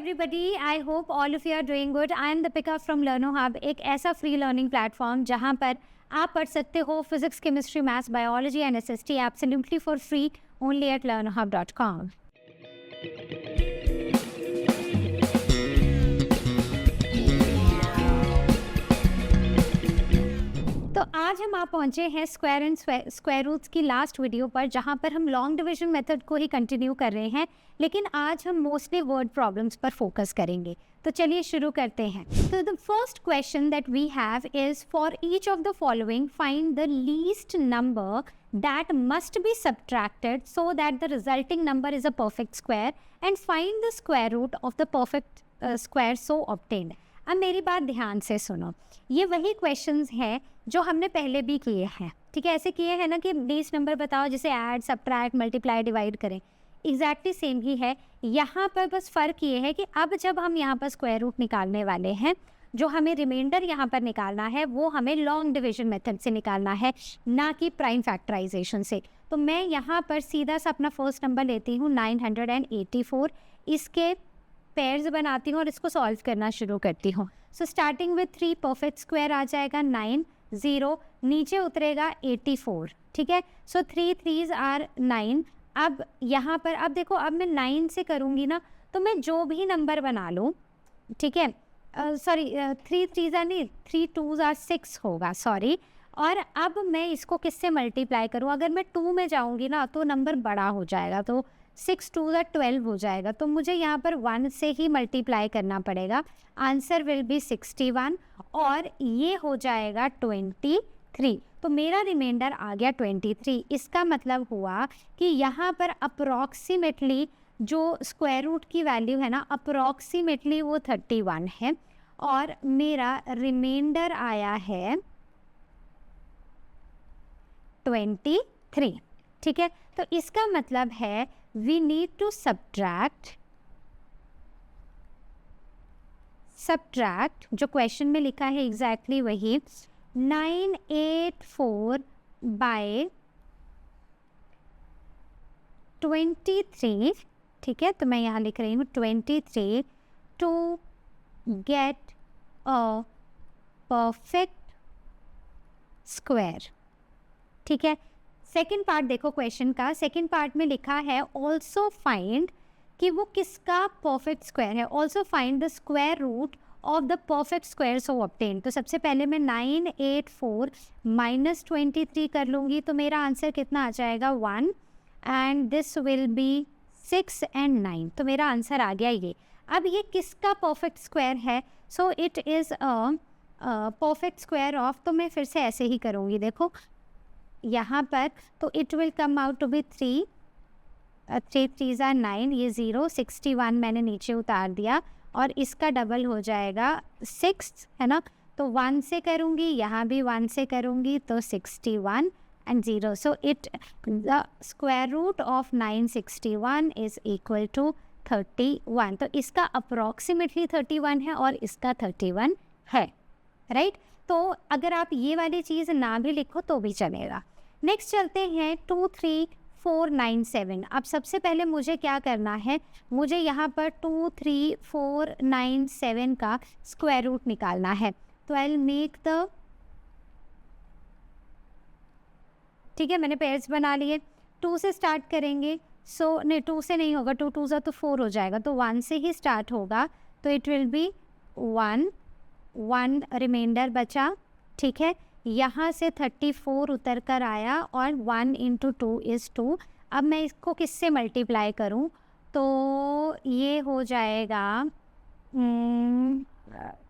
everybody, I hope all of you are doing good. I am Deepika from Learno Hub, एक ऐसा free learning platform जहां पर आप पढ़ सकते हो physics, chemistry, maths, biology and SST absolutely for free only at learnohub.com. तो आज हम आप पहुंचे हैं स्क्वायर एंड स्क्वायर रूट्स की लास्ट वीडियो पर, जहां पर हम लॉन्ग डिवीजन मेथड को ही कंटिन्यू कर रहे हैं, लेकिन आज हम मोस्टली वर्ड प्रॉब्लम्स पर फोकस करेंगे. तो चलिए शुरू करते हैं. तो the first question that we have is for each of the following find the least number that must be subtracted so that the resulting number is a perfect square and find the square root of the perfect square so obtained. अब मेरी बात ध्यान से सुनो, ये वही questions हैं जो हमने पहले भी किए हैं. ठीक है, ऐसे किए हैं ना कि लीस्ट नंबर बताओ, जिसे ऐड, सब्ट्रैक्ट, मल्टीप्लाई, डिवाइड करें. एग्जैक्टली सेम ही है. यहाँ पर बस फ़र्क ये है कि अब जब हम यहाँ पर स्क्वायर रूट निकालने वाले हैं, जो हमें रिमाइंडर यहाँ पर निकालना है वो हमें लॉन्ग डिवीजन मेथड से निकालना है, ना कि प्राइम फैक्टराइजेशन से. तो मैं यहाँ पर सीधा सा अपना फर्स्ट नंबर लेती हूँ 984, इसके पेयर्स बनाती हूँ और इसको सॉल्व करना शुरू करती हूँ. So starting with 3 perfect square आ जाएगा 9, 0 नीचे उतरेगा 84. ठीक है, सो 3 3s आर 9. अब यहाँ पर अब देखो, अब मैं 9 से करूँगी ना, तो मैं जो भी नंबर बना लूँ, ठीक है, सॉरी 3 3s आर नहीं, 3 2s आर 6 होगा, सॉरी. और अब मैं इसको किससे मल्टीप्लाई करूँ? अगर मैं 2 में जाऊँगी ना तो नंबर बड़ा हो जाएगा, तो 6 2s आर 12 हो जाएगा. तो मुझे यहाँ पर 1 से ही मल्टीप्लाई करना पड़ेगा. आंसर विल बी 61 और ये हो जाएगा 23. तो मेरा रिमाइंडर आ गया 23. इसका मतलब हुआ कि यहाँ पर अप्रॉक्सीमेटली जो स्क्वायर रूट की वैल्यू है ना, अप्रॉक्सीमेटली वो 31 है और मेरा रिमाइंडर आया है 23. ठीक है, तो इसका मतलब है वी नीड टू सब्ट्रैक्ट जो क्वेश्चन में लिखा है एग्जैक्टली वही 984 बाय 23. ठीक है, तो मैं यहाँ लिख रही हूँ 23 to get a perfect square. ठीक है, सेकेंड पार्ट देखो क्वेश्चन का. सेकेंड पार्ट में लिखा है ऑल्सो फाइंड कि वो किसका परफेक्ट स्क्वायर है. Also find the square root of the perfect square so obtain. तो सबसे पहले मैं 984 माइनस 23 कर लूँगी, तो मेरा आंसर कितना आ जाएगा 1 and this will B 6 and 9. तो मेरा आंसर आ गया ये. अब ये किसका परफेक्ट स्क्वायर है? So it is a perfect square of, तो मैं फिर से ऐसे ही करूँगी. देखो यहाँ पर तो it will come out to be 3 3s are 9, ये 0, 61 मैंने नीचे उतार दिया और इसका डबल हो जाएगा 6, है ना. तो 1 से करूँगी, यहाँ भी 1 से करूँगी, तो 61 and 0. So the square root of 961 is equal to 31. तो इसका approximately 31 है और इसका 31 है, राइट. तो अगर आप ये वाली चीज़ ना भी लिखो तो भी चलेगा. नेक्स्ट चलते हैं 23497. अब सबसे पहले मुझे क्या करना है, मुझे यहाँ पर 23497 का स्क्वायर रूट निकालना है. तो आई विल मेक द, ठीक है, मैंने पेयर्स बना लिए. 2 से स्टार्ट करेंगे, सो नहीं 2 से नहीं होगा, 2 2s तो 4 हो जाएगा, तो 1 से ही स्टार्ट होगा. तो इट विल बी 1 रिमाइंडर बचा. ठीक है, यहाँ से 34 उतर कर आया और 1 इंटू 2 इज़ 2. अब मैं इसको किससे मल्टीप्लाई करूँ? तो ये हो जाएगा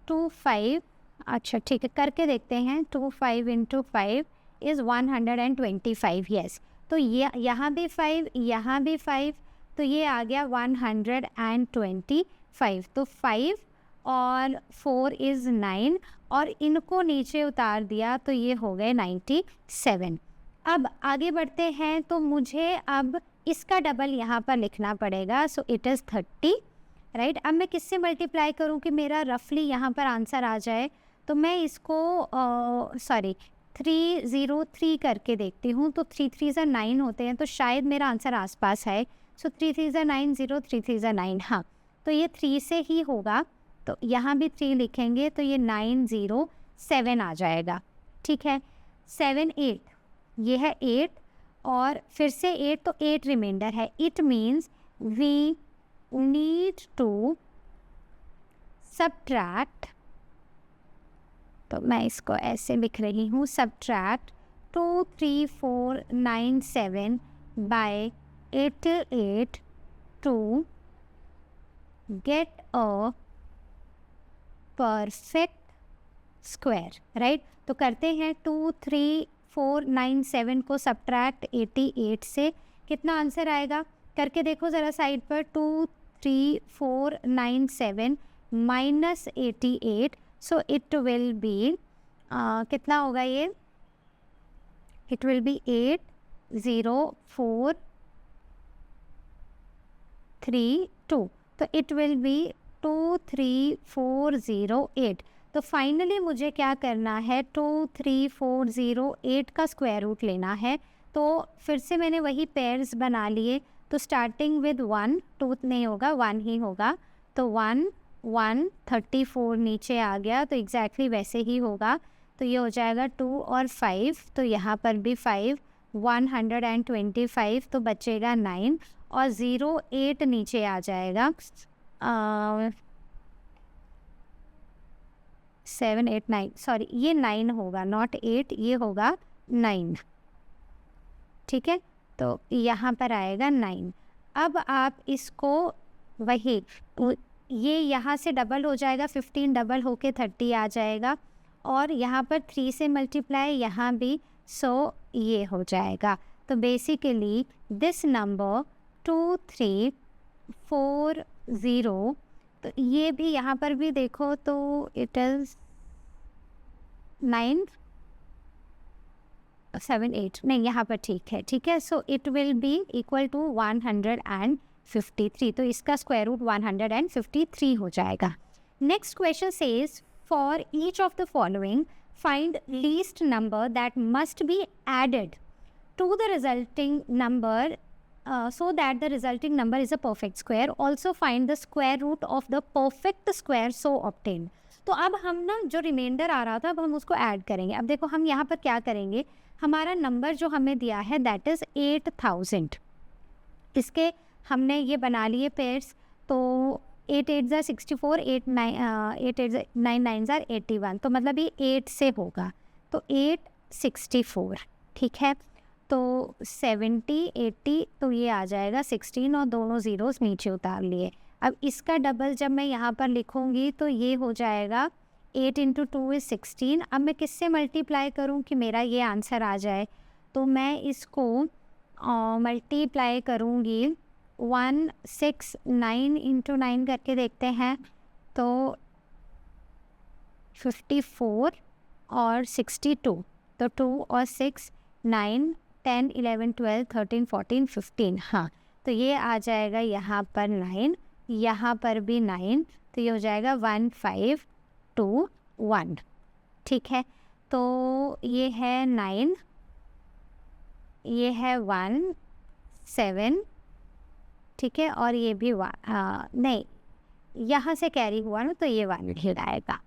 25. अच्छा ठीक है, करके देखते हैं. 25 इंटू 5 इज़ 125. येस, तो ये यहाँ भी 5, यहाँ भी 5, तो ये आ गया 125. तो 5 और 4 इज़ 9 और इनको नीचे उतार दिया तो ये हो गए 97. अब आगे बढ़ते हैं, तो मुझे अब इसका डबल यहाँ पर लिखना पड़ेगा. सो इट इज़ 30, राइट. अब मैं किससे मल्टीप्लाई करूँ कि मेरा रफली यहाँ पर आंसर आ जाए? तो मैं इसको 303 करके देखती हूँ. तो 3 3s आर 9 होते हैं, तो शायद मेरा आंसर आसपास है. सो 3 3s आर 9, 0 3 3s आर 9. हाँ, तो ये 3 से ही होगा, तो यहाँ भी 3 लिखेंगे तो ये 907 आ जाएगा। ठीक है, 7 8, ये है 8 और फिर से 8, तो 8 रिमाइंडर है। It means we need to subtract, तो मैं इसको ऐसे लिख रही हूँ, subtract 23497 by 88 to get a perfect square, right. तो करते हैं 23497 को सब्ट्रैक्ट 88 से, कितना आंसर आएगा करके देखो ज़रा साइड पर। 23497 minus 88, so it will B कितना होगा ये, इट विल बी 80432, तो इट विल बी 23408। तो फाइनली मुझे क्या करना है, 23408 का स्क्वायर रूट लेना है। तो फिर से मैंने वही पेयर्स बना लिए, तो स्टार्टिंग विद 1, 2 नहीं होगा, 1 ही होगा, तो 1 1 34 नीचे आ गया, तो एग्जैक्टली वैसे ही होगा। तो ये हो जाएगा 2 और 5, तो यहाँ पर भी 5, 125, तो बचेगा 9 और 08 नीचे आ जाएगा, 7 8 9, सॉरी ये 9 होगा, नॉट 8, ये होगा 9। ठीक है, तो यहाँ पर आएगा 9। अब आप इसको वही ये यहाँ से डबल हो जाएगा, 15 डबल होके 30 आ जाएगा और यहाँ पर 3 से मल्टीप्लाई यहाँ भी, सो ये हो जाएगा। तो बेसिकली दिस नंबर 2340, तो ये भी यहाँ पर भी देखो तो इट इज़ 9 7 8, नहीं यहाँ पर ठीक है, ठीक है। So it will be equal to 153, तो इसका स्क्वायर रूट 153 हो जाएगा। Next question says for each of the following find least number that must be added to the resulting number so that the resulting number is a perfect square. Also find the square root of the perfect square so obtained. तो अब हम ना जो reminder आ रहा था अब हम उसको ऐड करेंगे। अब देखो हम यहाँ पर क्या करेंगे, हमारा नंबर जो हमें दिया है दैट इज़ 8000, इसके हमने ये बना लिए पेयर्स, तो 8 8 64, 8 9 9 81, तो मतलब ये 8 से होगा, तो 864। ठीक है, तो 70 80, तो ये आ जाएगा 16 और दोनों ज़ीरोज़ नीचे उतार लिए। अब इसका डबल जब मैं यहाँ पर लिखूँगी तो ये हो जाएगा 8 × 2 = 16। अब मैं किससे मल्टीप्लाई करूँ कि मेरा ये आंसर आ जाए, तो मैं इसको मल्टीप्लाई करूँगी 169 × 9 करके देखते हैं, तो 54 और 62, तो 2 और 6 9 10 11 12 13 14 15, हाँ तो ये आ जाएगा यहाँ पर 9, यहाँ पर भी 9, तो ये हो जाएगा 1521। ठीक है, तो ये है 9, ये है 1 7, ठीक है, और ये भी 1 नहीं यहाँ से कैरी हुआ ना, तो ये 1 ही आएगा।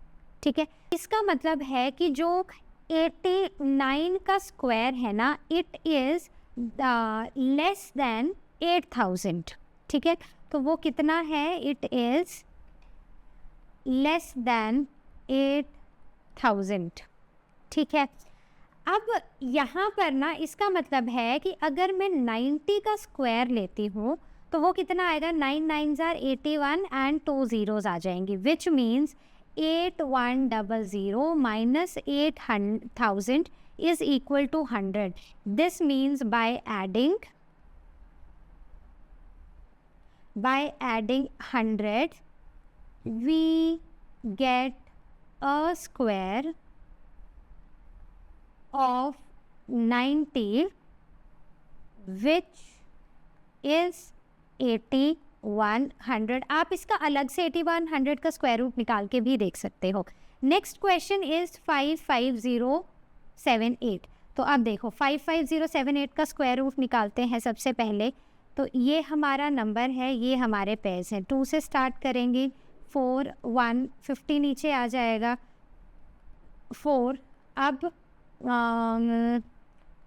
ठीक है, इसका मतलब है कि जो 89 का स्क्वायर है ना, इट इज़ लेस देन 8000। ठीक है, तो वो कितना है, इट इज़ लेस देन 8000। ठीक है, अब यहाँ पर ना इसका मतलब है कि अगर मैं 90 का स्क्वायर लेती हूँ तो वो कितना आएगा, 9 9 81 एंड 2 ज़ीरोज़ आ जाएंगी, which means 8100 minus 8000 is equal to 100. This means by adding 100 we get a square of 90 which is 8100। आप इसका अलग से 8100 का स्क्वायर रूट निकाल के भी देख सकते हो। Next question is 55078। तो अब देखो 55078 का स्क्वायर रूट निकालते हैं सबसे पहले, तो ये हमारा नंबर है, ये हमारे पेयर्स हैं। 2 से स्टार्ट करेंगे, 4 1 50 नीचे आ जाएगा, 4। अब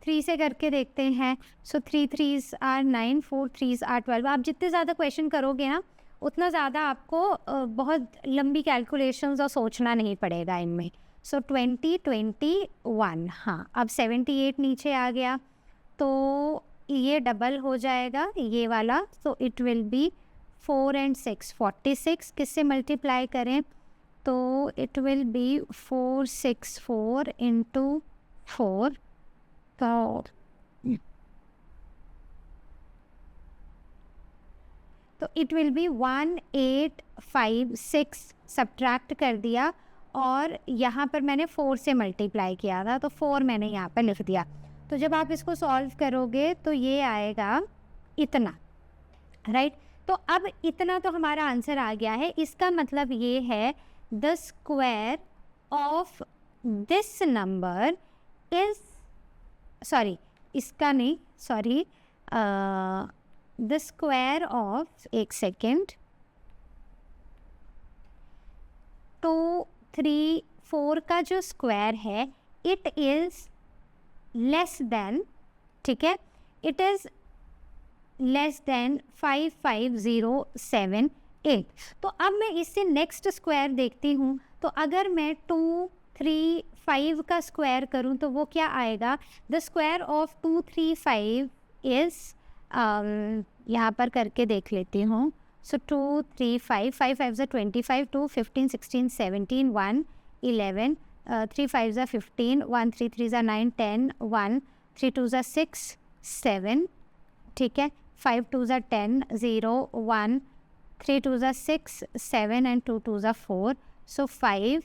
3 से करके देखते हैं। सो 3 3s आर 9, 4 3s आर 12। आप जितने ज़्यादा क्वेश्चन करोगे ना उतना ज़्यादा आपको बहुत लंबी कैलकुलेशंस और सोचना नहीं पड़ेगा इनमें। सो 20 21, हाँ अब 78 नीचे आ गया, तो ये डबल हो जाएगा ये वाला। सो इट विल बी 4 and 6 46। किससे मल्टीप्लाई करें, तो इट विल बी 464 इंटू 4, तो इट विल बी 1856। सब्ट्रैक्ट कर दिया और यहाँ पर मैंने 4 से मल्टीप्लाई किया था, तो 4 मैंने यहाँ पर लिख दिया। तो जब आप इसको सॉल्व करोगे तो ये आएगा इतना, राइट। तो अब इतना तो हमारा आंसर आ गया है। इसका मतलब ये है the square of this number is, sorry इसका नहीं, सॉरी द स्क्वायर ऑफ, एक सेकेंड, 2 3 4 का जो स्क्वायर है इट इज़ लेस देन, ठीक है, इट इज़ लेस देन 55078। तो अब मैं इससे नेक्स्ट स्क्वायर देखती हूँ। तो अगर मैं 2 3 5 का स्क्वायर करूँ तो वो क्या आएगा, द स्क्वायर ऑफ 2 3 5 इज़, यहाँ पर करके देख लेती हूँ। सो 2 3 5 5 5 25, 2 15 16 17 1 11, 3 5 15, 1 3 3 9 10, 1 3 2 6 7, ठीक है, 5 2 10 0 1 3 2 6 7 एंड 2 2 4। सो 5,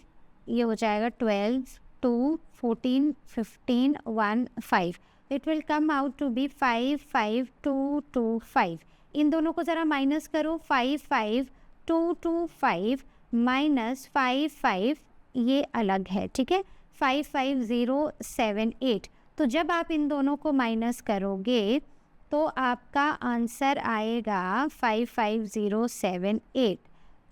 ये हो जाएगा 12 2 14 15 1 5। It will come out to be 5 5 2 2 5। इन दोनों को ज़रा माइनस करो, 5 5 2 2 5 माइनस 5 5, ये अलग है, ठीक है, 55078। तो जब आप इन दोनों को माइनस करोगे तो आपका आंसर आएगा 55078।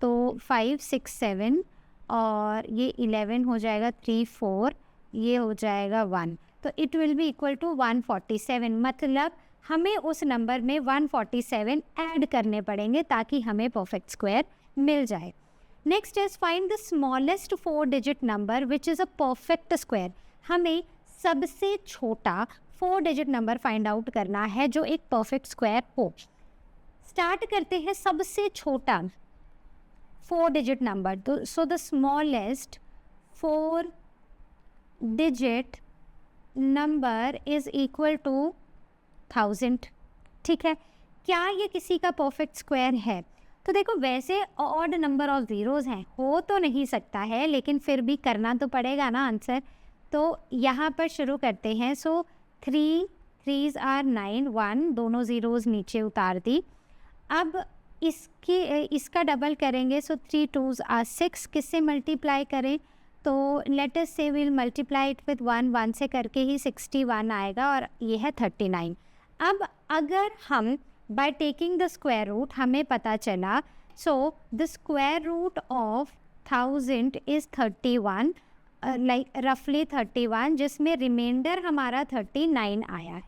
तो 5 6 7 और ये 11 हो जाएगा, 3 4, ये हो जाएगा 1। तो it will be equal to 147। मतलब हमें उस नंबर में 147 ऐड करने पड़ेंगे ताकि हमें परफेक्ट स्क्वायर मिल जाए। Next is find the smallest 4 digit number which is a perfect square. हमें सबसे छोटा 4 डिजिट नंबर फाइंड आउट करना है जो एक परफेक्ट स्क्वायर हो। स्टार्ट करते हैं सबसे छोटा 4 डिजिट नंबर। तो so the smallest 4 digit number is equal to 1000, ठीक है। क्या ये किसी का परफेक्ट स्क्वायर है? तो देखो वैसे ऑड नंबर ऑफ ज़ीरोज़ हैं, हो तो नहीं सकता है, लेकिन फिर भी करना तो पड़ेगा ना आंसर। तो यहाँ पर शुरू करते हैं। सो 3 3s आर 9 1, दोनों ज़ीरोज़ नीचे उतार दी। अब इसका डबल करेंगे। सो 3 2s आर 6। किससे मल्टीप्लाई करें? तो लेट अस से विल मल्टीप्लाई इट विद 1, 1 से करके ही 61 आएगा और ये है 39। अब अगर हम by taking the square root, हमें पता चला so the square root of 1000 is 31, like रफली 31, जिसमें रिमाइंडर हमारा 39 आया है,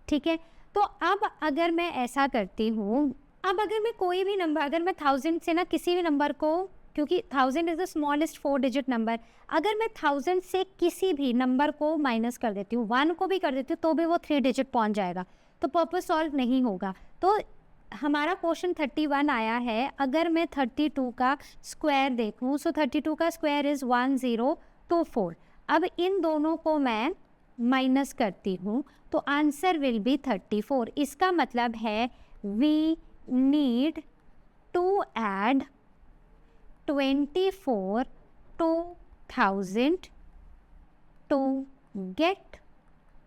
ठीक है। तो अब अगर मैं ऐसा करती हूँ, अब अगर मैं कोई भी नंबर, अगर मैं 1000 से ना किसी भी नंबर को, क्योंकि 1000 is the smallest 4 digit number, अगर मैं 1000 से किसी भी नंबर को माइनस कर देती हूँ, 1 को भी कर देती हूँ, तो भी वो 3 डिजिट पहुँच जाएगा, तो पर्पस सॉल्व नहीं होगा। तो हमारा क्वेश्चन 31 आया है। अगर मैं 32 का स्क्वायर देखूँ, सो 32 का स्क्वायर इज़ 1024। अब इन दोनों को मैं माइनस करती हूँ तो आंसर विल बी 34। इसका मतलब है we need to add 24 to 1000 to get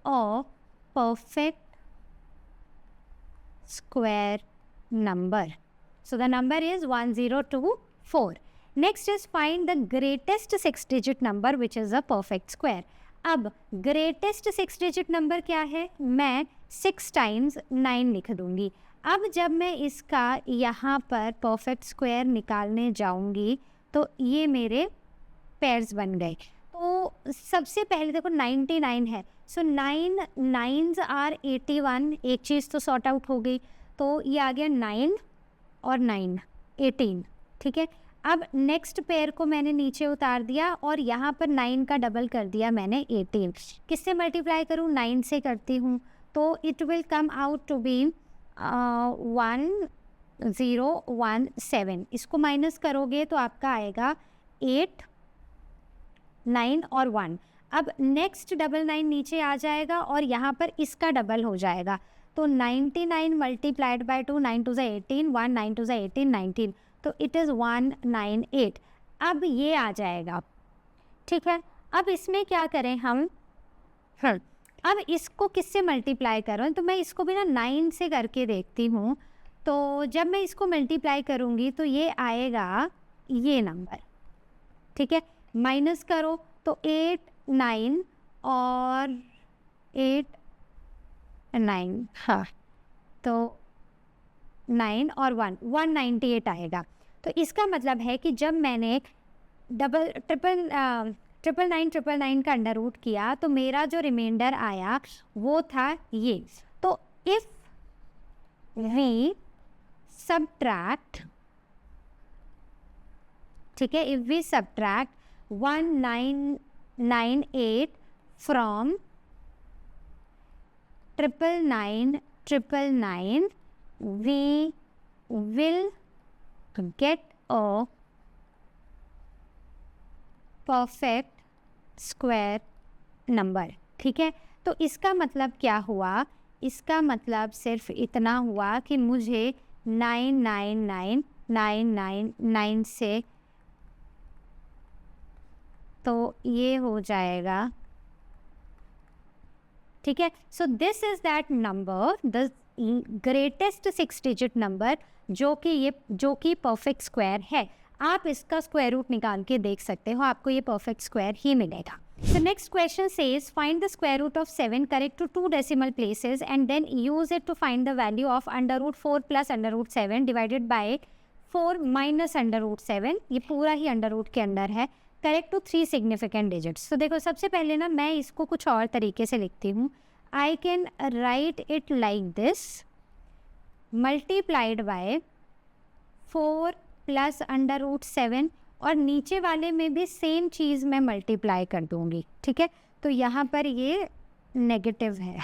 a perfect square number. So the number is 1024. Next is find the greatest 6-digit number which is a perfect square. अब greatest 6-digit number क्या है? मैं 6 times 9 लिख दूंगी। अब जब मैं इसका यहाँ पर परफेक्ट स्क्वायर निकालने जाऊँगी तो ये मेरे पेयर्स बन गए। तो सबसे पहले देखो 99 है, सो 9 9s आर 81, एक चीज़ तो सॉर्ट आउट हो गई। तो ये आ गया 9 और 9 18, ठीक है। अब नेक्स्ट पेयर को मैंने नीचे उतार दिया और यहाँ पर 9 का डबल कर दिया मैंने 18। किससे मल्टीप्लाई करूँ? 9 से करती हूँ, तो it will come out to be 1017। इसको माइनस करोगे तो आपका आएगा 8 9 और 1। अब नेक्स्ट 99 नीचे आ जाएगा और यहाँ पर इसका डबल हो जाएगा, तो 99 मल्टीप्लाइड बाई 2, 9 2 18, 1 9 2 18 19, तो इट इज़ 198। अब ये आ जाएगा, ठीक है। अब इसमें क्या करें हम? अब इसको किससे मल्टीप्लाई करूँ? तो मैं इसको भी ना 9 से करके देखती हूँ। तो जब मैं इसको मल्टीप्लाई करूँगी तो ये आएगा ये नंबर, ठीक है। माइनस करो तो 8 9 और 8 9, हाँ, तो 9 और 1 198 आएगा। तो इसका मतलब है कि जब मैंने ट्रिपल नाइन का अंडर रूट किया तो मेरा जो रिमाइंडर आया वो था ये। तो इफ़ वी सब्ट्रैक्ट, ठीक है, if we subtract 1998 from 999, we will get a perfect square number, ठीक है। तो इसका मतलब क्या हुआ? इसका मतलब सिर्फ इतना हुआ कि मुझे 999 से, तो ये हो जाएगा, ठीक है। सो this is that number, the greatest 6 digit number, जो कि परफेक्ट स्क्वायर है। आप इसका स्क्वायर रूट निकाल के देख सकते हो, आपको ये परफेक्ट स्क्वायर ही मिलेगा। So next question says find the square root of 7 correct to 2 decimal places and then use it to find the value of under root 4 plus under root 7 divided by 4 minus under root 7। ये पूरा ही under root के अंदर है। Correct to 3 significant digits. तो देखो सबसे पहले ना मैं इसको कुछ और तरीके से लिखती हूँ। I can write it like this, multiplied by 4 plus under root 7, और नीचे वाले में भी सेम चीज़ मैं मल्टीप्लाई कर दूँगी, ठीक है। तो यहाँ पर ये नेगेटिव है,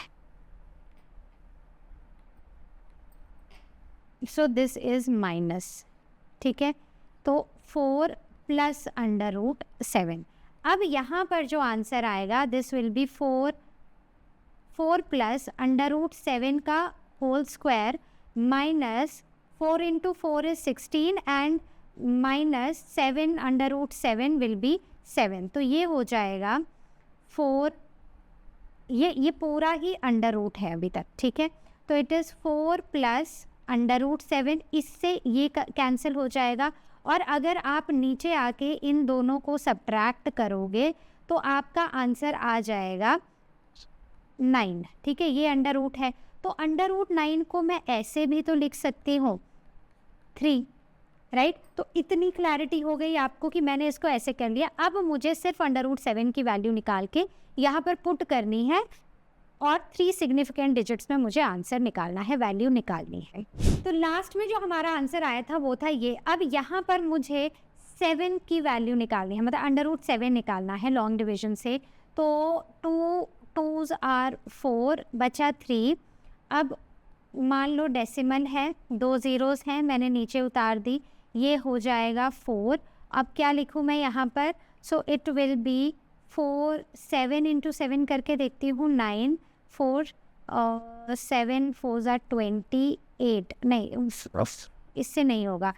सो दिस इज़ माइनस, ठीक है। तो 4 प्लस अंडर रूट 7। अब यहाँ पर जो आंसर आएगा this will be 4 plus under root 7 का whole square minus 4 into 4 is 16 and minus 7 under root 7 will be 7। तो ये हो जाएगा 4, ये पूरा ही अंडर रूट है अभी तक, ठीक है। तो it is 4 plus under root 7, इससे ये कैंसिल हो जाएगा। और अगर आप नीचे आके इन दोनों को सब्ट्रैक्ट करोगे तो आपका आंसर आ जाएगा 9, ठीक है। ये अंडर रूट है, तो अंडर रूट 9 को मैं ऐसे भी तो लिख सकती हूँ 3, राइट। तो इतनी क्लैरिटी हो गई आपको कि मैंने इसको ऐसे कर लिया। अब मुझे सिर्फ अंडर रूट 7 की वैल्यू निकाल के यहाँ पर पुट करनी है और 3 सिग्निफिकेंट डिजिट्स में मुझे आंसर निकालना है, वैल्यू निकालनी है। तो लास्ट में जो हमारा आंसर आया था वो था ये। अब यहाँ पर मुझे 7 की वैल्यू निकालनी है, मतलब अंडर रूट 7 निकालना है लॉन्ग डिविजन से। तो 2 2s आर 4, बचा 3। अब मान लो डेसिमल है, 2 ज़ीरोज़ हैं, मैंने नीचे उतार दी, ये हो जाएगा 4। अब क्या लिखूँ मैं यहाँ पर? So it will be 4 7 into 7 करके देखती हूँ, 9 4 7 4 28, नहीं इससे नहीं होगा,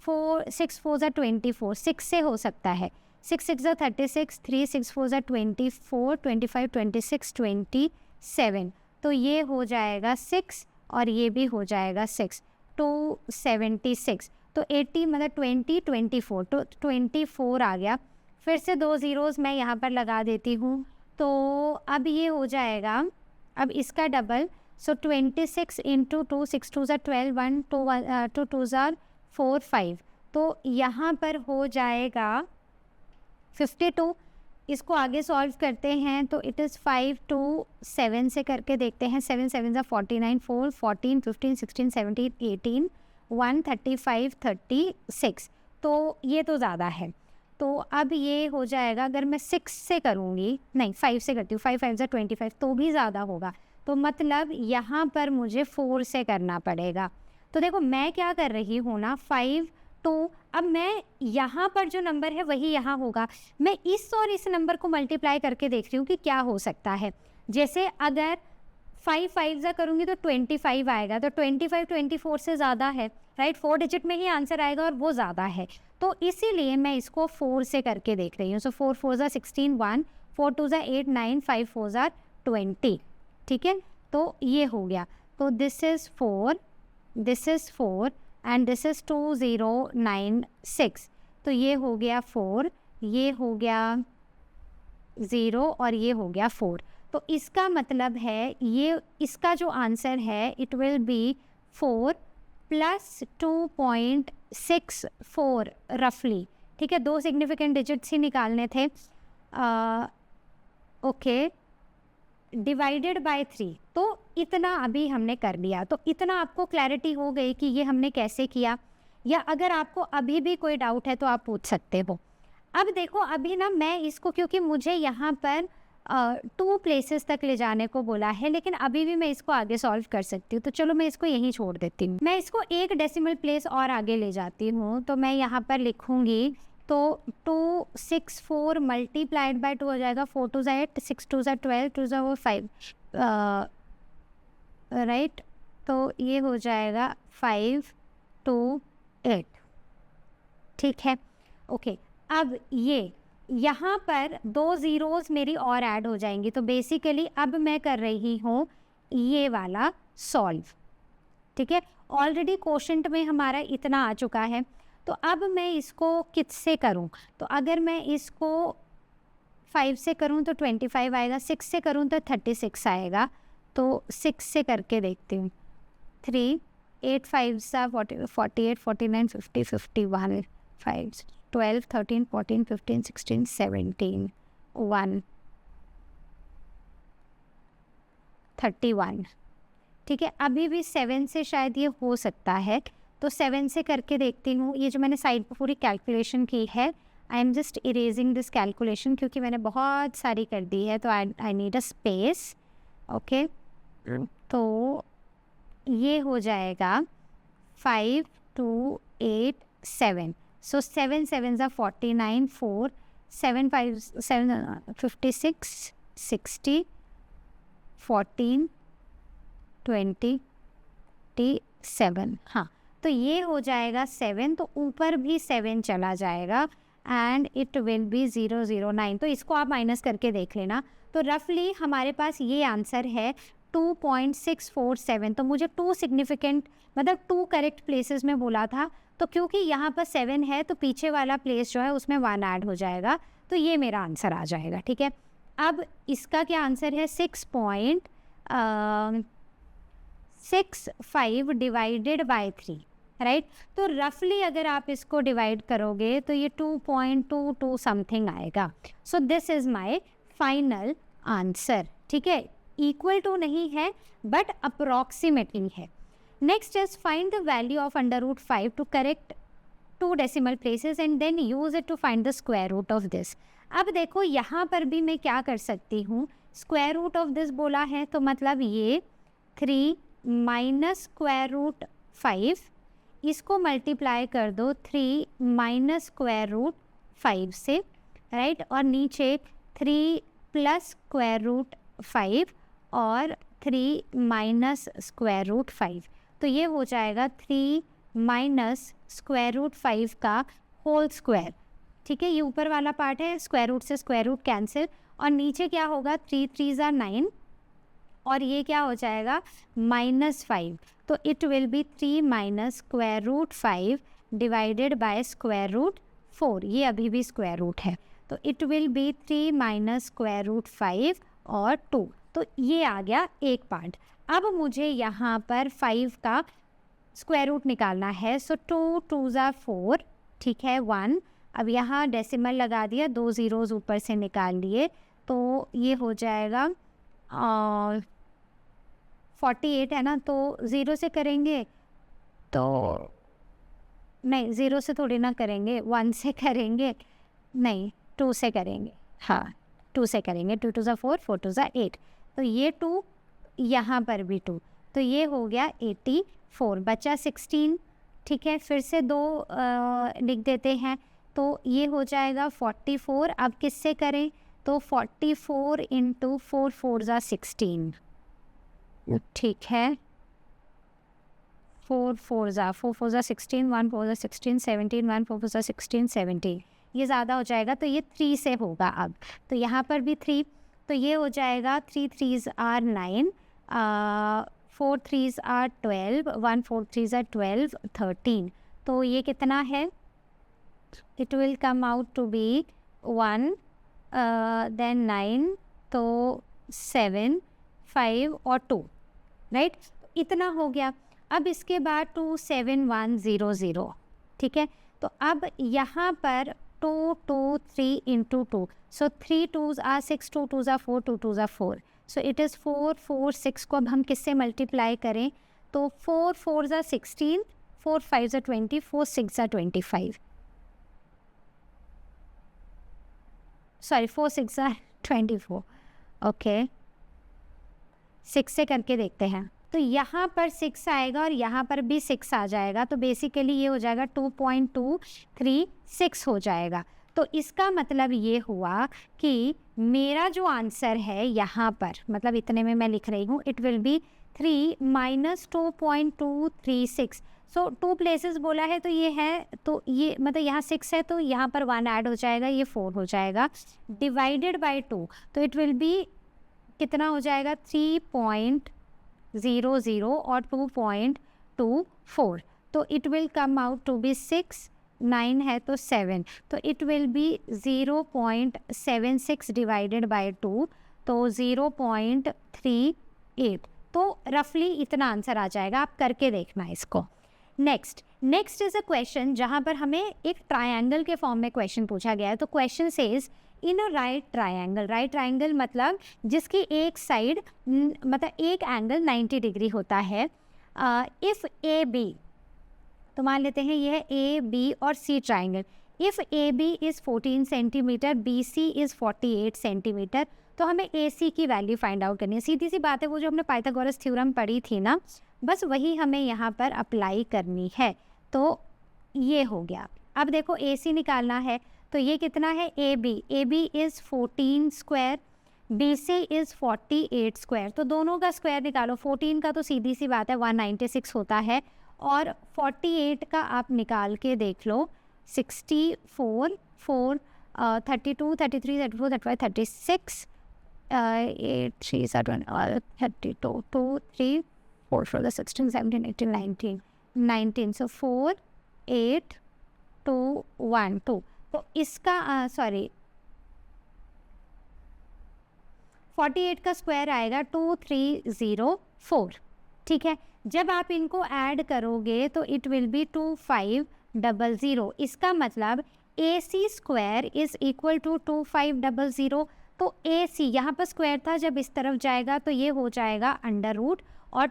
6 4 24, 6 से हो सकता है, 6 6 36, 3 6 4 24, 25 26 27। तो ये हो जाएगा 6 और ये भी हो जाएगा 6, 276। तो 80 मतलब 20 24, तो 24 आ गया। फिर से 2 ज़ीरोज़ मैं यहाँ पर लगा देती हूँ, तो अब ये हो जाएगा, अब इसका डबल, सो 26 इंटू 2, 6 2 ज़ा 12, 1 2 2 ज़ा 4 5, तो यहाँ पर हो जाएगा 52। इसको आगे सॉल्व करते हैं तो इट इज़ 5 2 7 से करके देखते हैं। 7 7 ज़ा 49, 4 14 15 16 17 18 1 35 36, तो ये तो ज़्यादा है। तो अब ये हो जाएगा, अगर मैं 6 से करूँगी, नहीं 5 से करती हूँ, 5 5 ज़ा 25, तो भी ज़्यादा होगा। तो मतलब यहाँ पर मुझे 4 से करना पड़ेगा। तो देखो मैं क्या कर रही हूँ ना, 5 2, अब मैं यहाँ पर जो नंबर है वही यहाँ होगा। मैं इस और इस नंबर को मल्टीप्लाई करके देख रही हूँ कि क्या हो सकता है। जैसे अगर 5 5 ज़ा करूँगी तो 25 आएगा, तो 25 24 से ज़्यादा है, राइट। 4 डिजिट में ही आंसर आएगा और वो ज़्यादा है, तो इसीलिए मैं इसको 4 से करके देख रही हूँ। सो 4 4 ज़ा 16 1, 4 2 ज़ा 8 9, 5 4 ज़ा 20, ठीक है। तो ये हो गया। तो this is 4, this is 4 and this is 2096। तो ये हो गया 4, ये हो गया 0 और ये हो गया 4। तो इसका मतलब है ये इसका जो आंसर है इट विल बी 4 प्लस 2.64 रफली, ठीक है। 2 सिग्निफिकेंट डिजिट्स ही निकालने थे। ओके, डिवाइडेड बाय 3, तो इतना अभी हमने कर लिया। तो इतना आपको क्लैरिटी हो गई कि ये हमने कैसे किया, या अगर आपको अभी भी कोई डाउट है तो आप पूछ सकते हो। अब देखो अभी ना मैं इसको, क्योंकि मुझे यहाँ पर 2 प्लेसेस तक ले जाने को बोला है, लेकिन अभी भी मैं इसको आगे सॉल्व कर सकती हूँ, तो चलो मैं इसको यहीं छोड़ देती हूँ। मैं इसको एक डेसिमल प्लेस और आगे ले जाती हूँ, तो मैं यहाँ पर लिखूँगी, तो 264 मल्टीप्लाइड बाय 2 हो जाएगा। 4 2 ज़ा 8, 6 2 ज़ा 12, 2 ज़ा 5, राइट। तो ये हो जाएगा 5 2 8, ठीक है। ओके, अब ये यहाँ पर 2 ज़ीरोज़ मेरी और ऐड हो जाएंगी, तो बेसिकली अब मैं कर रही हूँ ये वाला सॉल्व, ठीक है। ऑलरेडी क्वोशंट में हमारा इतना आ चुका है, तो अब मैं इसको किससे करूं, तो अगर मैं इसको 5 से करूं तो 25 आएगा, 6 से करूं तो 36 आएगा। तो 6 से करके देखती हूँ। 3 8 5 सा 48 49 50 51 5 12 13 14 15 16 17 1 31, ठीक है। अभी भी 7 से शायद ये हो सकता है, तो 7 से करके देखती हूँ। ये जो मैंने साइड पर पूरी कैलकुलेशन की है, I am just erasing this calculation, क्योंकि मैंने बहुत सारी कर दी है, तो I need a space. Okay, तो ये हो जाएगा 5 2 8 7। सो 7 7 ज़ा 49, 4 7 5 7 56 60 14 27, हाँ। तो ये हो जाएगा 7, तो ऊपर भी 7 चला जाएगा एंड इट विल बी 009। तो इसको आप माइनस करके देख लेना। तो रफली हमारे पास ये आंसर है 2.647। तो मुझे 2 सिग्निफिकेंट मतलब 2 करेक्ट प्लेसेस में बोला था, तो क्योंकि यहाँ पर 7 है तो पीछे वाला प्लेस जो है उसमें 1 ऐड हो जाएगा, तो ये मेरा आंसर आ जाएगा, ठीक है। अब इसका क्या आंसर है, 6.65 डिवाइडेड बाय 3, राइट। तो रफली अगर आप इसको डिवाइड करोगे तो ये 2.22 समथिंग आएगा। So this is my final answer, ठीक है। इक्वल टू नहीं है बट अप्रॉक्सीमेटली है। Next is find the value of √5 to correct 2 decimal places and then use it to find the square root of this. अब देखो यहाँ पर भी मैं क्या कर सकती हूँ, स्क्वायर रूट ऑफ दिस बोला है, तो मतलब ये 3 माइनस स्क्वायर रूट 5, इसको मल्टीप्लाई कर दो 3 माइनस स्क्वायर रूट 5 से, राइट। और नीचे 3 प्लस स्क्वायर रूट 5 और 3 माइनस स्क्वायर रूट 5। तो ये हो जाएगा 3 माइनस स्क्वायर रूट 5 का होल स्क्वायर, ठीक है। ये ऊपर वाला पार्ट है, स्क्वायर रूट से स्क्वायर रूट कैंसिल, और नीचे क्या होगा 3 3 ज़ा 9, और ये क्या हो जाएगा -5। तो it will be 3 minus square root 5 divided by square root 4। ये अभी भी स्क्वायर रूट है, तो it will be 3 minus square root 5 और 2। तो ये आ गया एक पार्ट। अब मुझे यहाँ पर 5 का स्क्वायर रूट निकालना है। सो 2 2 ज़ा 4, ठीक है, 1। अब यहाँ डेसिमल लगा दिया, 2 ज़ीरोज़ ऊपर से निकाल लिए, तो ये हो जाएगा 48 है ना। तो 0 से करेंगे तो नहीं, 0 से थोड़ी ना करेंगे, 1 से करेंगे, नहीं 2 से करेंगे, हाँ 2 से करेंगे। 2 2 ज़ा 4, 4 2 ज़ा 8, तो ये 2, यहाँ पर भी 2, तो ये हो गया 84, बचा 16, ठीक है। फिर से 2 लिख देते हैं, तो ये हो जाएगा 44। अब किससे करें, तो 44 इंटू 4 4 ज़ा 16, ठीक है। 4 4 ज़ा 16, 1 4 ज़ा 16, 17, 1 4 ज़ा 16, 17, ये ज़्यादा हो जाएगा, तो ये 3 से होगा। अब तो यहाँ पर भी 3, तो ये हो जाएगा 3 3s are 9, 4 3s are 12, 1 4 3s are 12, 13, तो ये कितना है, it will come out to be 1, then 9, तो 7 5 और 2, राइट, इतना हो गया। अब इसके बाद 2 7 1 0 0, ठीक है। तो अब यहाँ पर 2 2 3 into 2, so 3 2s are 6, 2 2s are 4, 2 2s are 4, so it is 4 4 6 को अब हम किससे मल्टीप्लाई करें, तो 4 4 ज़ा 16, 4 5 ज़ा 20, 4 6 ज़ा 25, सॉरी 4 6 ज़ा 24, ओके। 6 से करके देखते हैं, तो यहाँ पर 6 आएगा और यहाँ पर भी 6 आ जाएगा, तो बेसिकली ये हो जाएगा 2.236 हो जाएगा। तो इसका मतलब ये हुआ कि मेरा जो आंसर है यहाँ पर, मतलब इतने में मैं लिख रही हूँ, it will be 3 minus 2.236। So 2 places बोला है, तो ये है, तो ये मतलब यहाँ 6 है, तो यहाँ पर 1 ऐड हो जाएगा, ये 4 हो जाएगा, डिवाइडेड बाय 2, तो इट विल बी कितना हो जाएगा, 3.00 और 2.24, तो it will come out to be 6, 9 है तो 7, तो it will be 0.76 divided by 2, तो 0.38, तो रफली इतना आंसर आ जाएगा। आप करके देखना इसको। नेक्स्ट इज अ क्वेश्चन जहाँ पर हमें एक ट्रायंगल के फॉर्म में क्वेश्चन पूछा गया है। तो question says in a right triangle मतलब जिसकी एक साइड मतलब एक एंगल 90 डिग्री होता है। इफ़ ए बी, तो मान लेते हैं ये है ए बी और C triangle. If A B is 14 centimeter, B C is 48 centimeter, तो हमें ए सी की वैल्यू फाइंड आउट करनी है। सीधी सी बात है, वो जो हमने पाइथागोरस थ्योरम पढ़ी थी ना, बस वही हमें यहाँ पर अप्लाई करनी है। तो ये हो गया। अब देखो ए सी निकालना है, तो ये कितना है, A B is 14 square, B C is 48 square, तो दोनों का स्क्वायर निकालो। 14 का तो सीधी सी बात है 196 होता है, और 48 का आप निकाल के देख लो, 64 4 32 33 34 35 36 8 3 7 32 2 3 4 4 16 17 18 19 19, सो 4 8 2 1 2, तो इसका 48 का स्क्वायर आएगा 2304, ठीक है। जब आप इनको ऐड करोगे तो इट विल बी 2500। इसका मतलब ए C square is equal to 2500। तो ए सी यहाँ पर स्क्वायर था, जब इस तरफ जाएगा तो ये हो जाएगा अंडर रूट, और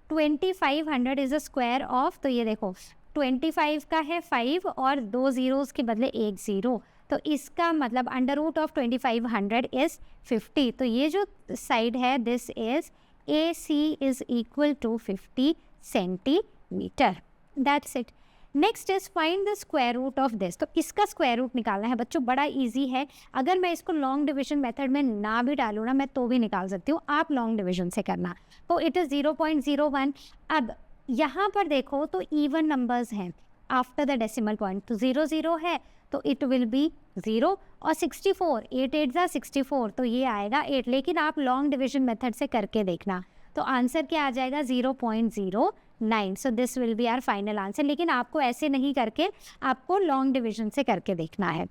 2500 इज़ अ स्क्वायर ऑफ, तो ये देखो 25 का है 5 और 2 ज़ीरोज़ के बदले 1 ज़ीरो, तो इसका मतलब अंडर रूट ऑफ 2500 इज़ 50। तो ये जो साइड है this is A C is equal to 50 centimeter. That's it. Next is find the square root of this. तो इसका स्क्वायर रूट निकालना है बच्चों, बड़ा इजी है। अगर मैं इसको लॉन्ग डिवीजन मेथड में ना भी डालूँ ना, मैं तो भी निकाल सकती हूँ, आप लॉन्ग डिवीजन से करना। तो इट इज़ 0.01। अब यहाँ पर देखो तो इवन नंबर्स हैं आफ्टर द डेसिमल पॉइंट, तो 0 0 है तो इट विल बी 0, और 64 8 8 ज़ा 64, तो ये आएगा 8। लेकिन आप लॉन्ग डिवीजन मेथड से करके देखना, तो आंसर क्या आ जाएगा 0.09। So this will be our final answer. लेकिन आपको ऐसे नहीं करके, आपको लॉन्ग डिवीजन से करके देखना है।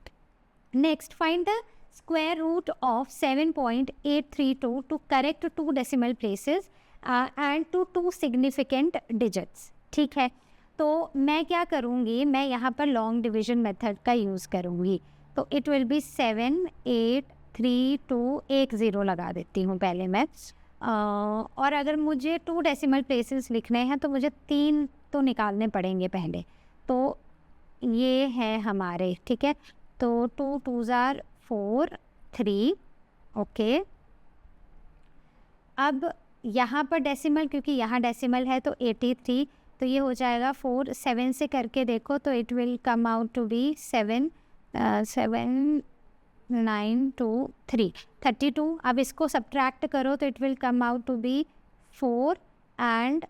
Next, find the square root of 7.832 to correct 2 decimal places and two significant digits, ठीक है। तो मैं क्या करूँगी, मैं यहाँ पर लॉन्ग डिवीजन मेथड का यूज़ करूँगी। तो इट विल बी 7 8 3 2 1 0 लगा देती हूँ पहले मैं। और अगर मुझे 2 डेसिमल प्लेसेस लिखने हैं तो मुझे 3 तो निकालने पड़ेंगे पहले। तो ये है हमारे, ठीक है। तो 2 2s are 4 3, ओके। अब यहाँ पर डेसिमल, क्योंकि यहाँ डेसिमल है तो 83, तो ये हो जाएगा 4 7 से करके देखो तो it will come out to be 7 7 9 2 3 32। अब इसको सब्ट्रैक्ट करो तो it will come out to be 4 and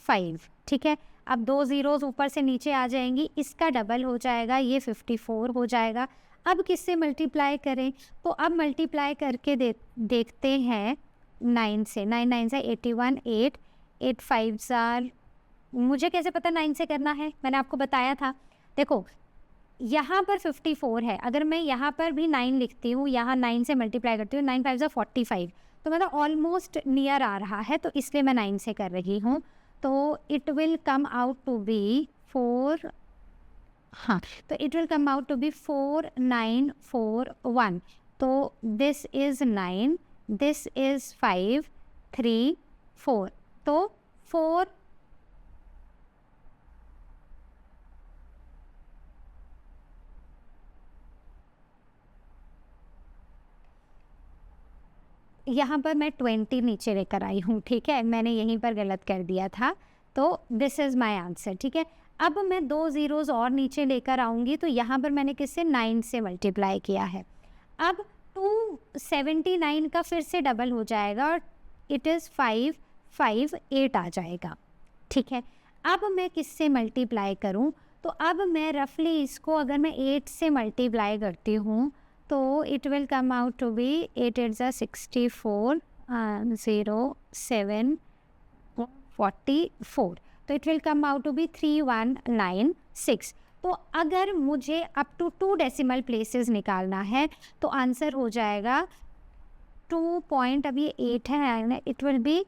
5, ठीक है। अब 2 ज़ीरोज़ ऊपर से नीचे आ जाएंगी, इसका डबल हो जाएगा, ये 54 हो जाएगा। अब किससे मल्टीप्लाई करें, तो अब मल्टीप्लाई करके देखते हैं 9 से। 9 9 से 81, 8 8 5 आर, मुझे कैसे पता 9 से करना है, मैंने आपको बताया था। देखो यहाँ पर 54 है, अगर मैं यहाँ पर भी 9 लिखती हूँ, यहाँ 9 से मल्टीप्लाई करती हूँ, 9 5 are 45, तो मतलब ऑलमोस्ट नियर आ रहा है, तो इसलिए मैं 9 से कर रही हूँ। तो it will come out to be 4, हाँ, तो it will come out to be 4 9 4 1। तो दिस इज़ 9, दिस इज़ 5 3 4, तो 4 यहाँ पर मैं 20 नीचे लेकर आई हूँ, ठीक है, मैंने यहीं पर गलत कर दिया था। तो दिस इज़ माय आंसर, ठीक है। अब मैं 2 ज़ीरोज़ और नीचे लेकर आऊँगी, तो यहाँ पर मैंने किससे 9 से मल्टीप्लाई किया है। अब 279 का फिर से डबल हो जाएगा और इट इज़ 5 5 8 आ जाएगा, ठीक है। अब मैं किससे मल्टीप्लाई करूँ, तो अब मैं रफली इसको अगर मैं 8 से मल्टीप्लाई करती हूँ तो it will come out to be 8 8 जा 64 0 7 44, तो it will come out to be 3196। तो अगर मुझे अप टू 2 डेसिमल प्लेसेस निकालना है तो आंसर हो जाएगा 2 पॉइंट, अब ये 8 है, इट विल बी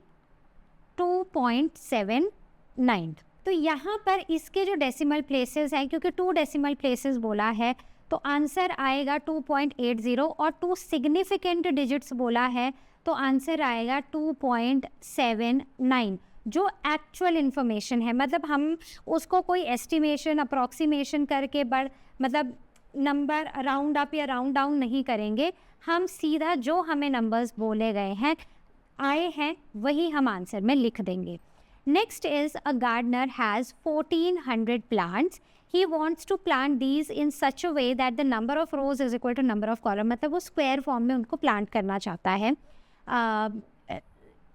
2.79। तो यहाँ पर इसके जो डेसिमल प्लेसेस हैं, क्योंकि 2 डेसिमल प्लेसेस बोला है तो आंसर आएगा 2.80, और 2 सिग्निफिकेंट डिजिट्स बोला है तो आंसर आएगा 2.79, जो एक्चुअल इन्फॉर्मेशन है। मतलब हम उसको कोई एस्टिमेशन अप्रॉक्सीमेशन करके मतलब नंबर राउंड अप या राउंड डाउन नहीं करेंगे, हम सीधा जो हमें नंबर्स बोले गए हैं आए हैं वही हम आंसर में लिख देंगे। Next is a gardener has 1400 plants, he wants to plant these in such a way that the number of rows is equal to number of column, मतलब वो स्क्वायर फॉर्म में उनको प्लांट करना चाहता है।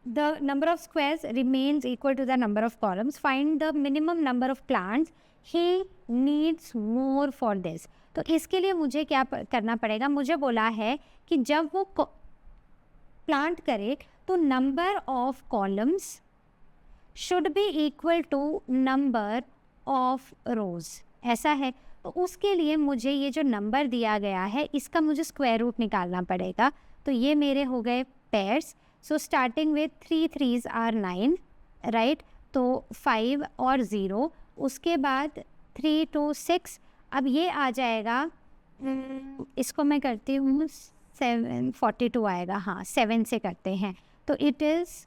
the number of squares remains equal to the number of columns, find the minimum number of plants he needs more for this। तो इसके लिए मुझे क्या करना पड़ेगा, मुझे बोला है कि जब वो प्लांट करे तो number of columns should be equal to number of rows, ऐसा है। तो उसके लिए मुझे ये जो नंबर दिया गया है इसका मुझे स्क्वायर रूट निकालना पड़ेगा। तो ये मेरे हो गए pairs, so starting with 3 3s are 9, right. तो 5 और 0, उसके बाद 3 2 6, अब ये आ जाएगा, इसको मैं करती हूँ 7 42 आएगा, हाँ 7 से करते हैं। तो इट इज़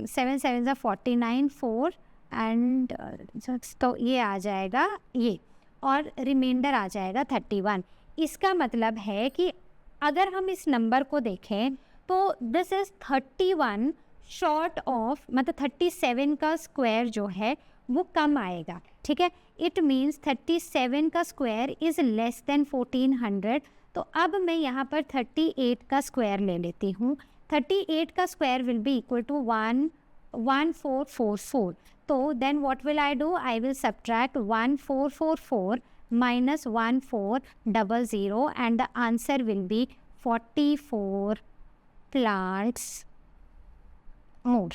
7 7 49 4 एंड तो ये आ जाएगा ये, और रिमाइंडर आ जाएगा 31। इसका मतलब है कि अगर हम इस नंबर को देखें तो दिस इज़ 31 शॉर्ट ऑफ, मतलब 37 का स्क्वायर जो है वो कम आएगा, ठीक है। इट मीन्स 37 का स्क्वायर इज़ लेस देन 1400। तो अब मैं यहाँ पर 38 का स्क्वायर ले लेती हूँ। 38 का square will be equal to 1444। तो then what will I do, I will subtract 1444 minus 1400 and the answer will be 44 plants more,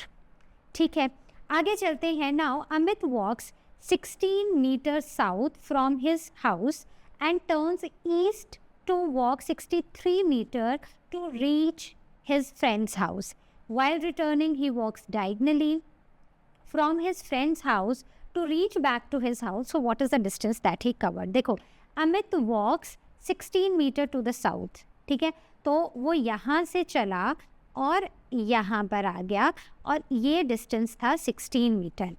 ठीक है। आगे चलते हैं। Now Amit walks 16 meters south from his house and turns east to walk 63 meters to reach his friend's house। While returning, he walks diagonally from his friend's house to reach back to his house. So what is the distance that he covered? देखो, Amit walks 16 meter to the south. ठीक है, तो वो यहाँ से चला और यहाँ पर आ गया और ये डिस्टेंस था 16 meter.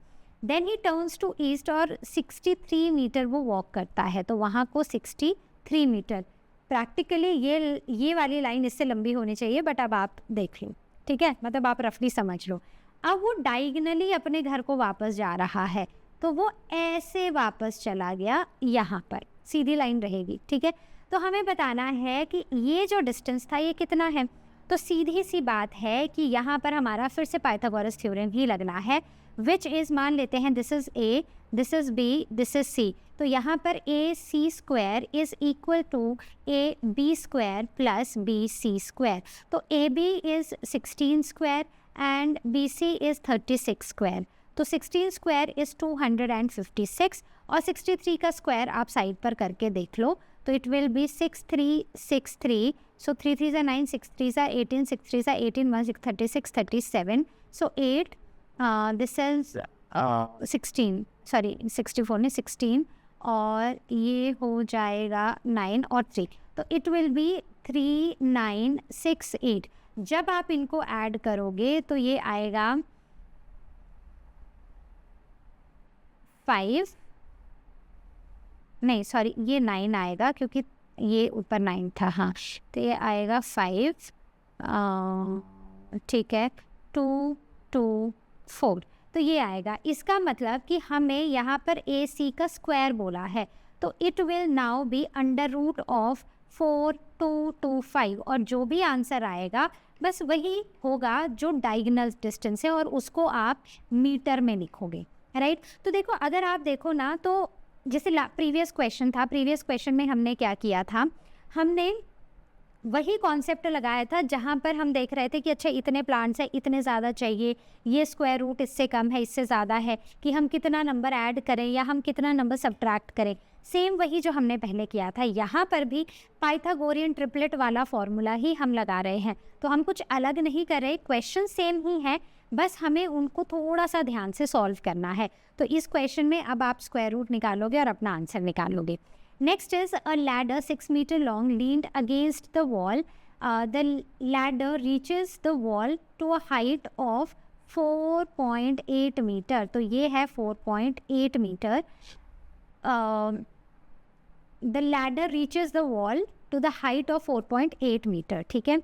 Then he turns to east और 63 मीटर वो वॉक करता है, तो वहाँ को 63 मीटर. प्रैक्टिकली ये वाली लाइन इससे लंबी होनी चाहिए, बट अब आप देख लो. ठीक है, मतलब आप रफली समझ लो. अब वो डायगनली अपने घर को वापस जा रहा है, तो वो ऐसे वापस चला गया, यहाँ पर सीधी लाइन रहेगी. ठीक है, तो हमें बताना है कि ये जो डिस्टेंस था ये कितना है. तो सीधी सी बात है कि यहाँ पर हमारा फिर से पाइथागोरस थ्योरम ही लगना है, विच इज़, मान लेते हैं this is A, this is B, this is C. तो यहाँ पर A C square is equal to A B square plus B C square. तो A B is 16 square and B C is 36 square. तो 16 square is 256 और 63 का square आप side पर करके देख लो, तो it will B 6363. So 3 3s are 9, 6 3s are 18, 6 3s are 18, 1 6 36, 37. So 8, this is 16, sorry 64 नहीं 16, और ये हो जाएगा 9 और 3, तो इट विल बी 3968. जब आप इनको ऐड करोगे तो ये आएगा 5, नहीं सॉरी ये 9 आएगा क्योंकि ये ऊपर 9 था. हाँ, तो ये आएगा 5, ठीक है, 2 2 4, तो ये आएगा. इसका मतलब कि हमें यहाँ पर ए सी का स्क्वायर बोला है, तो it will now be under root of 4225, और जो भी आंसर आएगा बस वही होगा जो डायगोनल डिस्टेंस है, और उसको आप मीटर में लिखोगे. राइट, तो देखो अगर आप देखो ना, तो जैसे प्रीवियस क्वेश्चन था, प्रीवियस क्वेश्चन में हमने क्या किया था, हमने वही कॉन्सेप्ट लगाया था जहाँ पर हम देख रहे थे कि अच्छा इतने प्लांट्स हैं, इतने ज़्यादा चाहिए, ये स्क्वायर रूट इससे कम है, इससे ज़्यादा है, कि हम कितना नंबर ऐड करें या हम कितना नंबर सब्ट्रैक्ट करें. सेम वही जो हमने पहले किया था, यहाँ पर भी पाइथागोरियन ट्रिपलेट वाला फॉर्मूला ही हम लगा रहे हैं. तो हम कुछ अलग नहीं कर रहे, क्वेश्चन सेम ही है, बस हमें उनको थोड़ा सा ध्यान से सॉल्व करना है. तो इस क्वेश्चन में अब आप स्क्वायर रूट निकालोगे और अपना आंसर निकालोगे. Next is a ladder 6 metre long leaned against the wall. The ladder reaches the wall to a height of 4.8 meter. तो ये है 4.8 meter. The ladder reaches the wall to the height of 4.8 meter. ठीक है,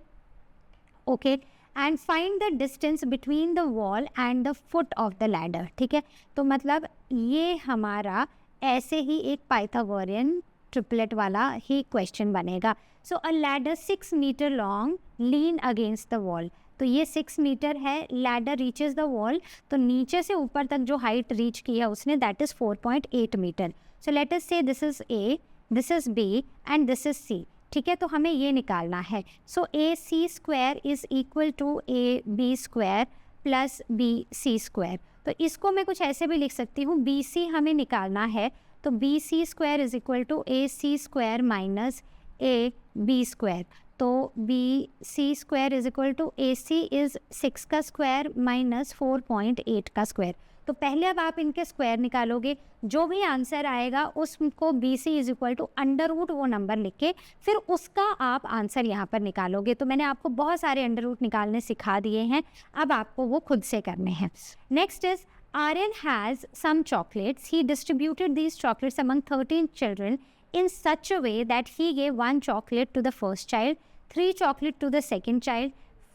okay. And find the distance between the wall and the foot of the ladder. ठीक है, तो मतलब ये हमारा ऐसे ही एक पाइथागोरियन ट्रिपलेट वाला ही क्वेश्चन बनेगा. So a ladder 6 metre long lean against the wall. तो ये 6 मीटर है, लैडर रीचेज द वॉल, तो नीचे से ऊपर तक जो हाइट रीच की है उसने, that is 4.8 metre. So let us say this is A, this is B and this is C. ठीक है, तो हमें ये निकालना है. So A C square is equal to A B square plus B C square. तो इसको मैं कुछ ऐसे भी लिख सकती हूँ, बी सी हमें निकालना है, तो B C square is equal to A C square minus A B square. तो B C square is equal to A C is 6 का स्क्वायर माइनस 4.8 का स्क्वायर. तो पहले अब आप इनके स्क्वायर निकालोगे, जो भी आंसर आएगा उसको B C is equal to under root वो नंबर लिख के फिर उसका आप आंसर यहाँ पर निकालोगे. तो मैंने आपको बहुत सारे अंडर रूट निकालने सिखा दिए हैं, अब आपको वो खुद से करने हैं. Next is Aryan has some chocolates. He distributed these chocolates among 13 children in such a way that he gave 1 chocolate to the first child, 3 chocolates to the second child,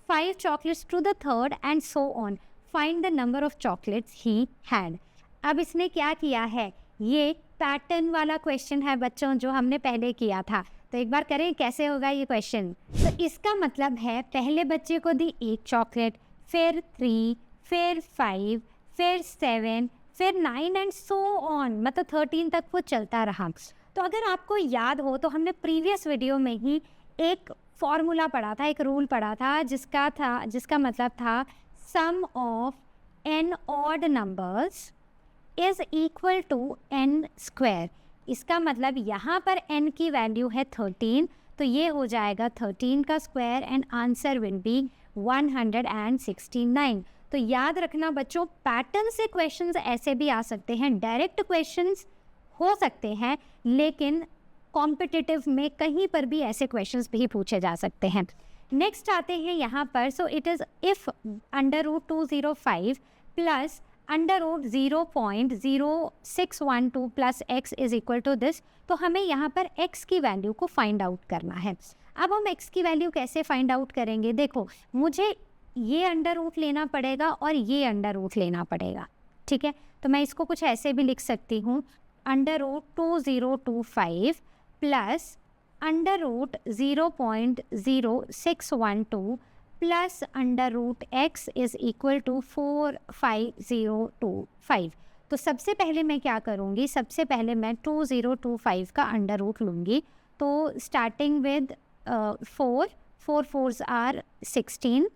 5 chocolates to the third, and so on. Find the number of chocolates he had. अब इसने क्या किया है, ये pattern वाला question है बच्चों, जो हमने पहले किया था. तो एक बार करें कैसे होगा ये क्वेश्चन. तो इसका मतलब है पहले बच्चे को दी 1 चॉकलेट, फिर 3, फिर 5, फिर 7, फिर 9 एंड सो ऑन, मतलब 13 तक वो चलता रहा. तो अगर आपको याद हो तो हमने प्रीवियस वीडियो में ही एक फॉर्मूला पढ़ा था, एक रूल पढ़ा था, जिसका मतलब था sum of n odd numbers is equal to n square. इसका मतलब यहाँ पर n की वैल्यू है 13, तो ये हो जाएगा 13 का square and answer will B 169। तो याद रखना बच्चों, पैटर्न से क्वेश्चंस ऐसे भी आ सकते हैं, डायरेक्ट क्वेश्चंस हो सकते हैं, लेकिन कॉम्पिटिटिव में कहीं पर भी ऐसे क्वेश्चंस भी पूछे जा सकते हैं। नेक्स्ट आते हैं यहाँ पर, so it is if √205 plus √0.0612 plus x is equal to this. तो हमें यहाँ पर x की वैल्यू को फाइंड आउट करना है। अब हम x की वैल्यू कैसे फाइंड आउट करेंगे? देखो, मुझे ये अंडर रूट लेना पड़ेगा और ये अंडर रूट लेना पड़ेगा, ठीक है। तो मैं इसको कुछ ऐसे भी लिख सकती हूँ, √2025 plus √0.0612 plus x is equal to 45025। तो सबसे पहले मैं क्या करूँगी, सबसे पहले मैं 2025 का अंडर रूट लूँगी। तो स्टार्टिंग विद 4 4s आर 16,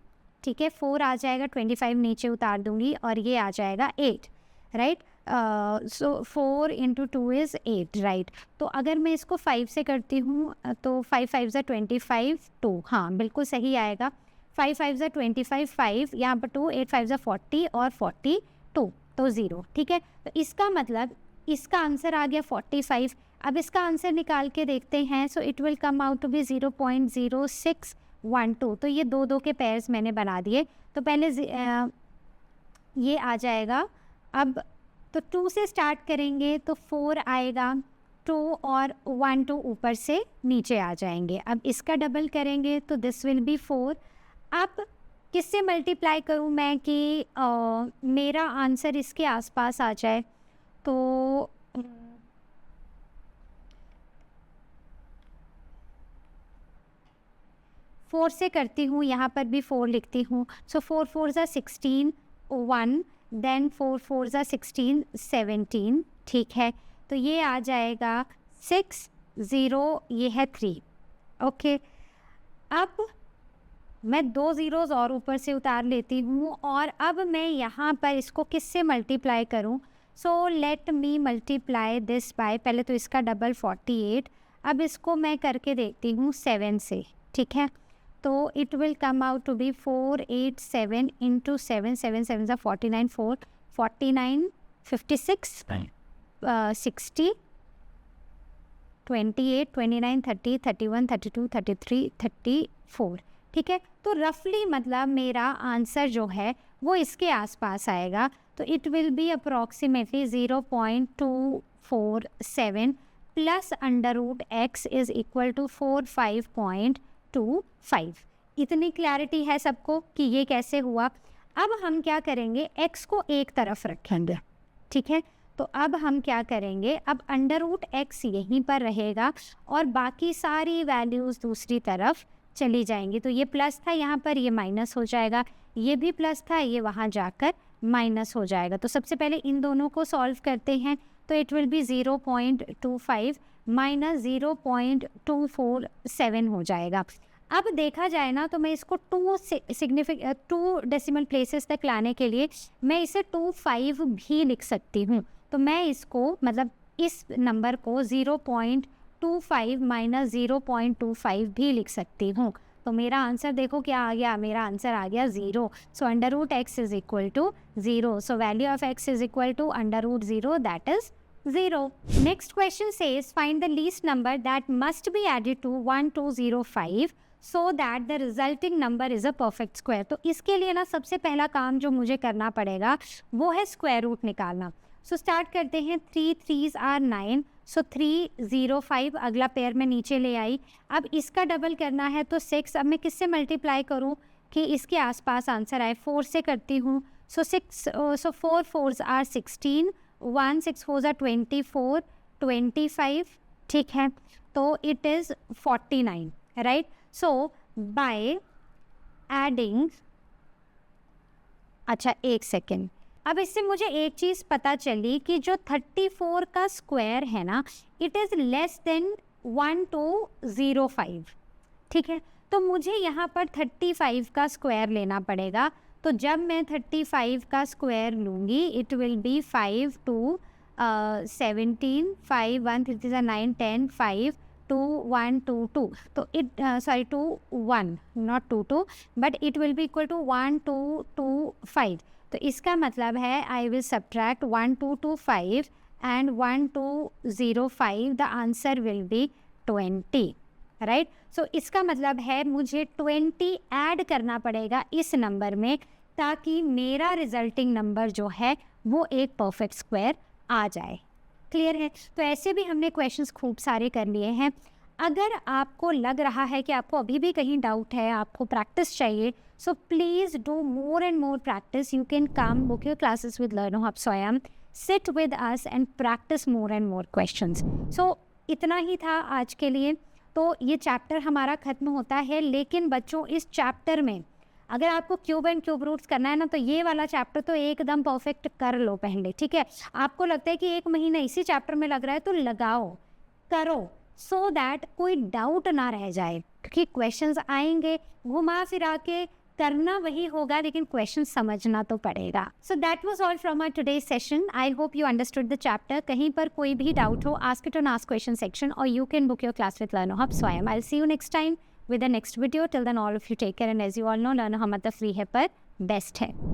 ठीक है, 4 आ जाएगा, 25 नीचे उतार दूँगी और ये आ जाएगा 8, राइट। So 4 × 2 is 8, right. तो अगर मैं इसको 5 से करती हूँ तो 5 5 25, 2, हाँ बिल्कुल सही आएगा। 5 5 25, 5 यहाँ पर 2, 8 5 40 और 42, तो 0, ठीक है। तो इसका मतलब इसका आंसर आ गया 45। अब इसका आंसर निकाल के देखते हैं, so it will come out to be 0.0612। तो ये दो के पेयर्स मैंने बना दिए। तो पहले ये आ जाएगा, अब तो 2 से स्टार्ट करेंगे तो 4 आएगा, 2 और 1 2 ऊपर से नीचे आ जाएंगे। अब इसका डबल करेंगे तो दिस विल बी 4। अब किससे मल्टीप्लाई करूँ मैं कि मेरा आंसर इसके आसपास आ जाए? तो 4 से करती हूँ, यहाँ पर भी 4 लिखती हूँ। सो 4 4 16, 1, देन 4 4 16, 17, ठीक है। तो ये आ जाएगा 6 0, ये है 3, ओके। अब मैं 2 ज़ीरोज़ और ऊपर से उतार लेती हूँ और अब मैं यहाँ पर इसको किससे मल्टीप्लाई करूँ? So let me multiply this by, पहले तो इसका डबल 48। अब इसको मैं करके देखती हूँ 7 से, ठीक है। तो it will come out to be 487 × 7, 7 7 49, 4 49, 56, 60, 28, 29, 30, 31, 32, 33, 34, ठीक है। तो रफली मतलब मेरा आंसर जो है वो इसके आसपास आएगा। तो it will be approximately 0.247 plus √x is equal to 45.25। इतनी क्लैरिटी है सबको कि ये कैसे हुआ? अब हम क्या करेंगे, x को एक तरफ रखेंगे, ठीक है। तो अब हम क्या करेंगे, अब √x यहीं पर रहेगा और बाकी सारी वैल्यूज़ दूसरी तरफ चली जाएंगी। तो ये प्लस था यहाँ पर, ये माइनस हो जाएगा, ये भी प्लस था, ये वहाँ जाकर माइनस हो जाएगा। तो सबसे पहले इन दोनों को सॉल्व करते हैं। तो इट विल बी 0.25 माइनस 0.247 हो जाएगा। अब देखा जाए ना तो मैं इसको 2 डेसिमल प्लेसेस तक लाने के लिए मैं इसे 25 भी लिख सकती हूँ। तो मैं इसको मतलब इस नंबर को 0.25 माइनस 0.25 भी लिख सकती हूँ। तो मेरा आंसर देखो क्या आ गया, मेरा आंसर आ गया 0। So √x is equal to 0। So value of x is equal to √0, that is 0. Next question says find the least number that must be added to 1205 so that the resulting number is a perfect square. तो इसके लिए ना सबसे पहला काम जो मुझे करना पड़ेगा वो है स्क्वायर रूट निकालना। सो स्टार्ट करते हैं, 3 3s are 9, सो 305 अगला पेयर में नीचे ले आई। अब इसका डबल करना है तो 6। अब मैं किससे मल्टीप्लाई करूँ कि इसके आसपास आंसर आए? 4 से करती हूँ। सो 4 4s are 16, 1 6 4s are 24, 25, ठीक है। तो it is 49, right. So by adding, अच्छा एक सेकेंड, अब इससे मुझे एक चीज़ पता चली कि जो 34 का स्क्वायर है ना, इट इज़ लेस देन 1205, ठीक है। तो मुझे यहाँ पर 35 का स्क्वायर लेना पड़ेगा। तो जब मैं 35 का स्क्वायर लूँगी, इट विल बी 5 2 17, 5 1 3 9 10, 5 2 1 2 2, तो it sorry 2 1 not 2 2, but it will be equal to 1 2 2 5। तो इसका मतलब है I will subtract 1 2 2 5 and 1 2 0 5, the answer will be 20, right. So इसका मतलब है मुझे 20 ऐड करना पड़ेगा इस नंबर में, ताकि मेरा रिजल्टिंग नंबर जो है वो एक परफेक्ट स्क्वायर आ जाए। क्लियर है? तो ऐसे भी हमने क्वेश्चंस खूब सारे कर लिए हैं। अगर आपको लग रहा है कि आपको अभी भी कहीं डाउट है, आपको प्रैक्टिस चाहिए, so please do more and more practice. You can come book your classes with Learno Hub Swayam, sit with us and practice more and more questions. So इतना ही था आज के लिए। तो ये चैप्टर हमारा ख़त्म होता है, लेकिन बच्चों इस चैप्टर में अगर आपको क्यूब एंड क्यूब रूट्स करना है ना, तो ये वाला चैप्टर तो एकदम परफेक्ट कर लो पहले, ठीक है। आपको लगता है कि 1 महीना इसी चैप्टर में लग रहा है, तो लगाओ, करो, सो दैट कोई डाउट ना रह जाए, क्योंकि क्वेश्चंस आएंगे, घुमा फिरा के करना वही होगा, लेकिन क्वेश्चन समझना तो पड़ेगा। So that was all from our today's session. I hope you understood the chapter. कहीं पर कोई भी डाउट हो, ask it on ask question section, और you can book your class with Learno Hub Swayam. I'll see you next time with the next video. Till then, all of you take care, and as you all know, Learno Hub मतलब free है पर best है.